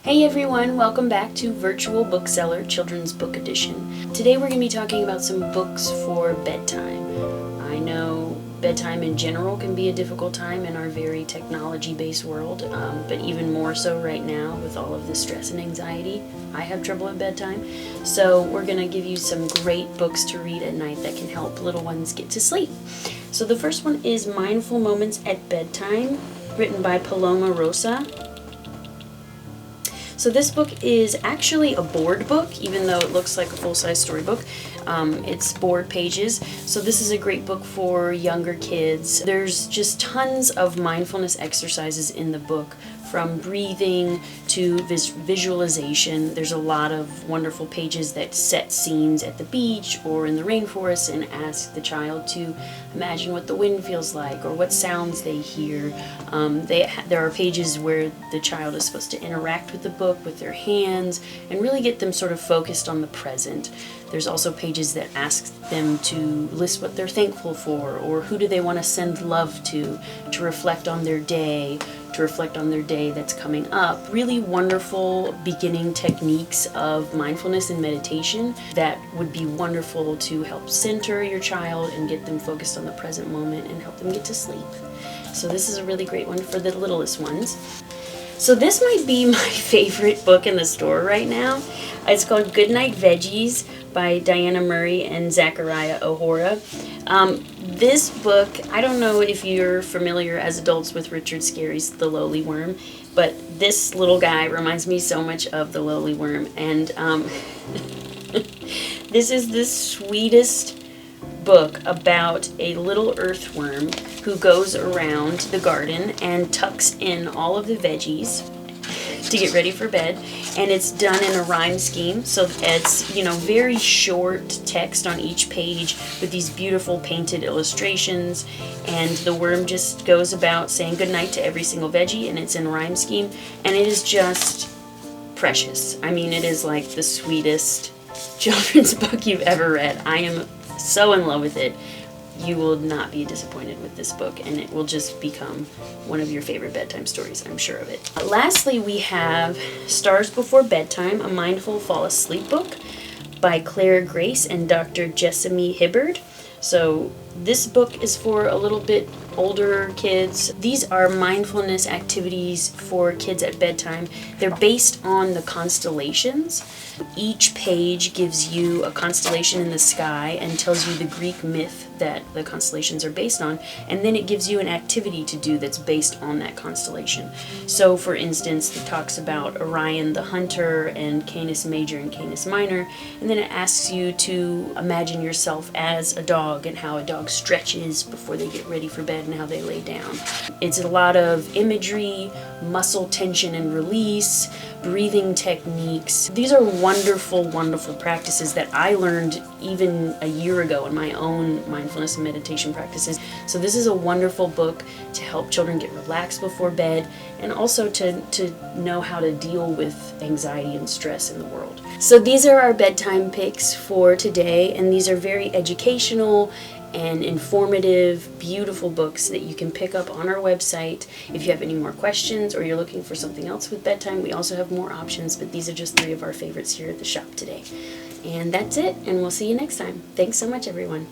Hey everyone, welcome back to Virtual Bookseller Children's Book Edition. Today we're going to be talking about some books for bedtime. I know bedtime in general can be a difficult time in our very technology-based world, but even more so right now with all of the stress and anxiety. I have trouble at bedtime, so we're going to give you some great books to read at night that can help little ones get to sleep. So the first one is Mindful Moments at Bedtime, written by Paloma Rosa. So this book is actually a board book, even though it looks like a full-size storybook. It's board pages, so this is a great book for younger kids. There's just tons of mindfulness exercises in the book, from breathing to visualization. There's a lot of wonderful pages that set scenes at the beach or in the rainforest and ask the child to imagine what the wind feels like or what sounds they hear. There are pages where the child is supposed to interact with the book with their hands and really get them sort of focused on the present. There's also pages that ask them to list what they're thankful for, or who do they want to send love to reflect on their day, that's coming up. Really wonderful beginning techniques of mindfulness and meditation that would be wonderful to help center your child and get them focused on the present moment and help them get to sleep. So this is a really great one for the littlest ones. So this might be my favorite book in the store right now. It's called Goodnight Veggies by Diana Murray and Zachariah O'Hora. This book, I don't know if you're familiar as adults with Richard Scarry's The Lowly Worm, but this little guy reminds me so much of The Lowly Worm, and this is the sweetest book about a little earthworm who goes around the garden and tucks in all of the veggies to get ready for bed, and it's done in a rhyme scheme, so it's very short text on each page with these beautiful painted illustrations, and the worm just goes about saying goodnight to every single veggie, and it's in rhyme scheme, and it is just precious. I mean, it is like the sweetest children's book you've ever read. I am so in love with it. You will not be disappointed with this book, and it will just become one of your favorite bedtime stories, I'm sure of it. Lastly, we have Stars Before Bedtime, a mindful fall asleep book by Claire Grace and Dr. Jessamy Hibbard. So this book is for a little bit older kids. These are mindfulness activities for kids at bedtime. They're based on the constellations. Each page gives you a constellation in the sky and tells you the Greek myth that the constellations are based on, and then it gives you an activity to do that's based on that constellation. So for instance, it talks about Orion the hunter and Canis Major and Canis Minor, and then it asks you to imagine yourself as a dog and how a dog stretches before they get ready for bed and how they lay down. It's a lot of imagery, muscle tension and release, breathing techniques. These are wonderful, wonderful practices that I learned even a year ago in my own mindfulness and meditation practices. So this is a wonderful book to help children get relaxed before bed, and also to know how to deal with anxiety and stress in the world. So these are our bedtime picks for today, and these are very educational and informative, beautiful books that you can pick up on our website. If you have any more questions or you're looking for something else with bedtime, we also have more options, but these are just 3 of our favorites here at the shop today. And that's it, and we'll see you next time. Thanks so much, everyone.